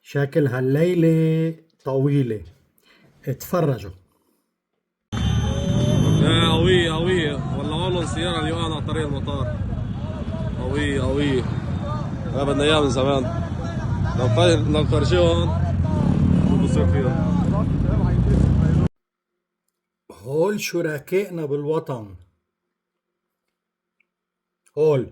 شكل هالليلة طويلة. اتفرجوا. يا قوية قوية، والله والله سيارة اليوم على طريق المطار. قوية قوية، أنا بدنا إياها من زمان. لو فرجيهم شو بصير فيها. هول شركائنا بالوطن. هول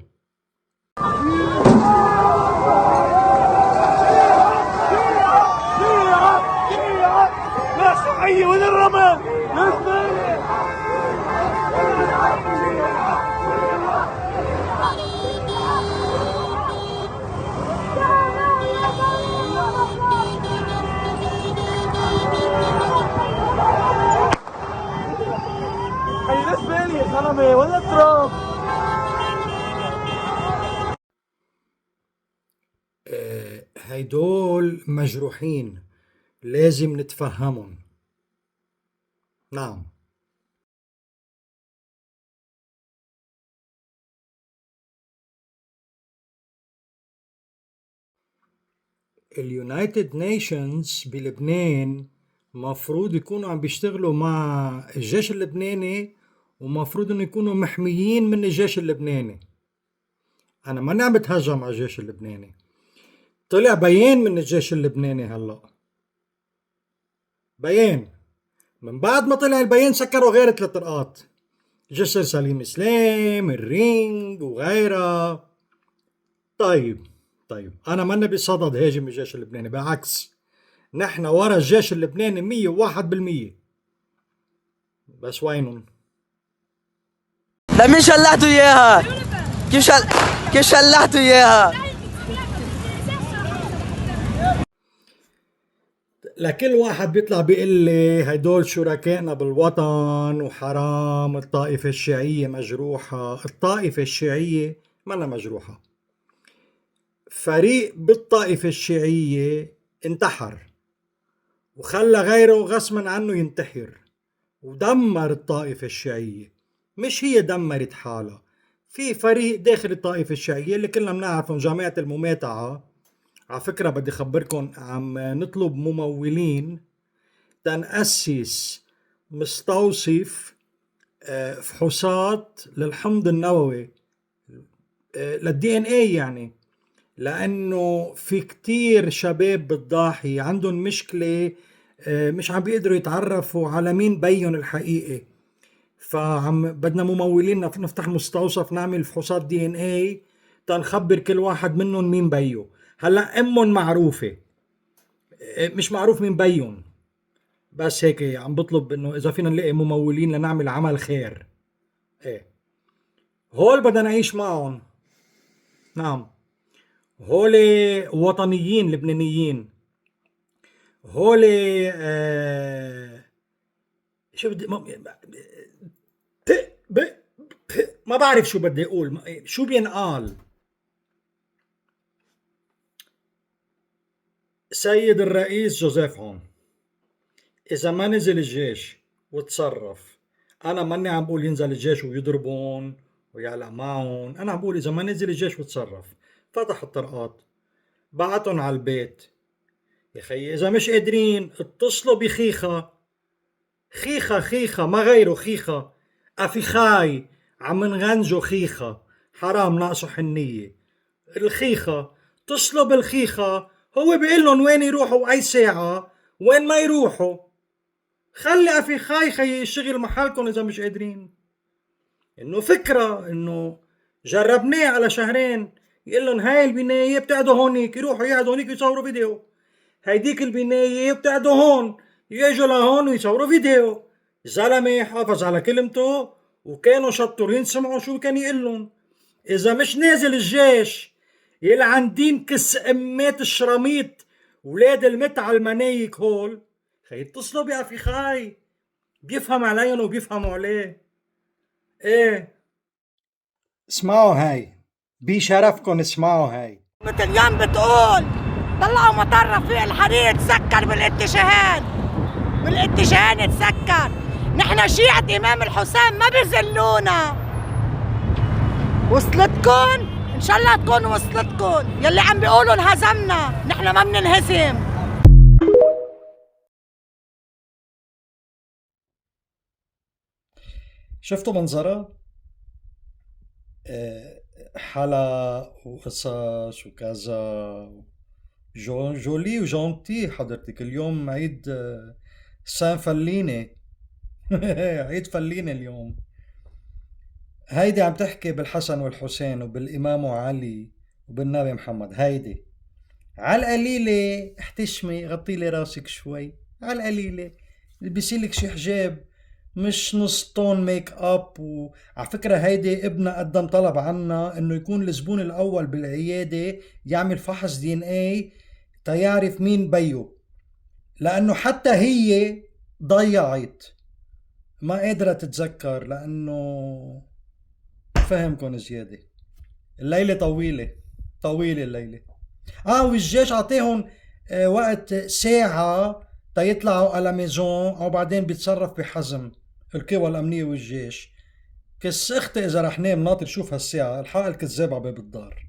لا صحية وين الرمل؟ هي الزبالة يا زلمة وين التراب؟ هيدول مجروحين، لازم نتفهمهم. نعم. اليونايتد نيشنز بلبنان مفروض يكونوا عم بيشتغلوا مع الجيش اللبناني، ومفروض انه يكونوا محميين من الجيش اللبناني. انا ماني عم بتهجم على الجيش اللبناني. طلع بيان من الجيش اللبناني هلا، بيان. من بعد ما طلع البيان سكروا غير 3 نقاط: جسر سليم سلام، الرينج وغيرها. طيب انا ماني بصدد هاجم الجيش اللبناني، بالعكس نحن ورا الجيش اللبناني 101%. بس وينهم؟ لمين شلحتوا اياها؟ كيف شلحتوا اياها؟ لكل واحد بيطلع بيقول لي هدول شركائنا بالوطن وحرام. الطائفة الشيعية مجروحة. الطائفة الشيعية منا مجروحة. فريق بالطائفة الشيعية انتحر وخلى غيره غصبا عنه ينتحر ودمر الطائفة الشيعية، مش هي دمرت حالها. في فريق داخل الطائفة الشيعية اللي كلنا بنعرفهم، جماعة المماتعة. على فكرة بدي خبركن عم نطلب ممولين تنأسس مستوصف فحوصات للحمض النووي، للدي ان اي، يعني لانه في كتير شباب بالضاحية عندهم مشكلة، مش عم بيقدروا يتعرفوا على مين بيهم الحقيقي. فعم بدنا ممولين نفتح مستوصف نعمل فحوصات دي ان اي تنخبر كل واحد منهم مين بيو. هلا امهم معروفة، مش معروف مين بيهم. بس هيك عم بطلب انه اذا فينا نلاقي ممولين لنعمل عمل خير. ايه، هول بدنا نعيش معهم. نعم، هول وطنيين لبنانيين. هول شو بدي ما بعرف شو بدي اقول، شو بينقال. سيد الرئيس جوزيف عون، إذا ما نزل الجيش وتصرف، أنا ماني عم بقول ينزل الجيش ويضربون ويعلق معهم، أنا عم بقول إذا ما نزل الجيش وتصرف، فتح الطرقات، بعتهم على البيت. يا خيي إذا مش قادرين اتصلوا بخيخة. خيخة ما غيره، خيخة أفيخاي عم نغنجو خيخة، حرام ناقصه حنية. الخيخة اتصلوا بالخيخة، هو بيقول لهم وين يروحوا وأي ساعة وين ما يروحوا. خلي أفيخاي خي يشتغل محلكم إذا مش قادرين. إنه فكرة إنه جربناه على شهرين، يقول لهم هاي البناية بتقعدوا هونيك، يروحوا يقعدوا هونيك يصوروا فيديو. هيديك البناية بتقعدوا هون، يجوا لهون ويصوروا فيديو. زلمة حافظ على كلمته، وكانوا شطورين سمعوا شو كان يقلن. إذا مش نازل الجيش يلعن دين كس أمات الشراميط ولاد المتعة المنايك هول، خي اتصلوا بأخي خاي بيفهم عليهم وبيفهموا عليه. ايه، اسمعوا هاي، بشرفكن اسمعوا هاي. مثل يوم بتقول طلعوا مطر رفيق الحرير تسكر بالاتجاهين تسكر. نحن شيعة إمام الحسين ما بيذلونا. وصلتكن؟ إن شاء الله تكون وصلتكم. يلي عم بيقولوا انهزمنا، نحن ما بننهزم. شفتوا منظرة؟ حلا وقصص وكذا، جولي وجونتي حضرتك. اليوم عيد سان فلينة. عيد فلينة اليوم. هيدي عم تحكي بالحسن والحسين وبالإمام علي وبالنبي محمد. هيدي على القليلة احتشمي، غطي لي راسك شوي على القليلة، البسي لك شي حجاب، مش نص طون ميك اب. وعلى فكرة هيدي ابنها قدم طلب عنا انه يكون الزبون الاول بالعيادة يعمل فحص دي ان اي تيعرف مين بيو، لانه حتى هي ضيعت، ما قادرة تتذكر لانه فهمكن زيادة. الليلة طويلة، طويلة الليلة. والجيش عطيهم وقت ساعة تيطلعوا على ميزون، او بعدين بيتصرف بحزم القوى الامنية والجيش. كس اختي اذا رح نام ناطر شوف هالساعة، الحق الكذاب على باب الدار.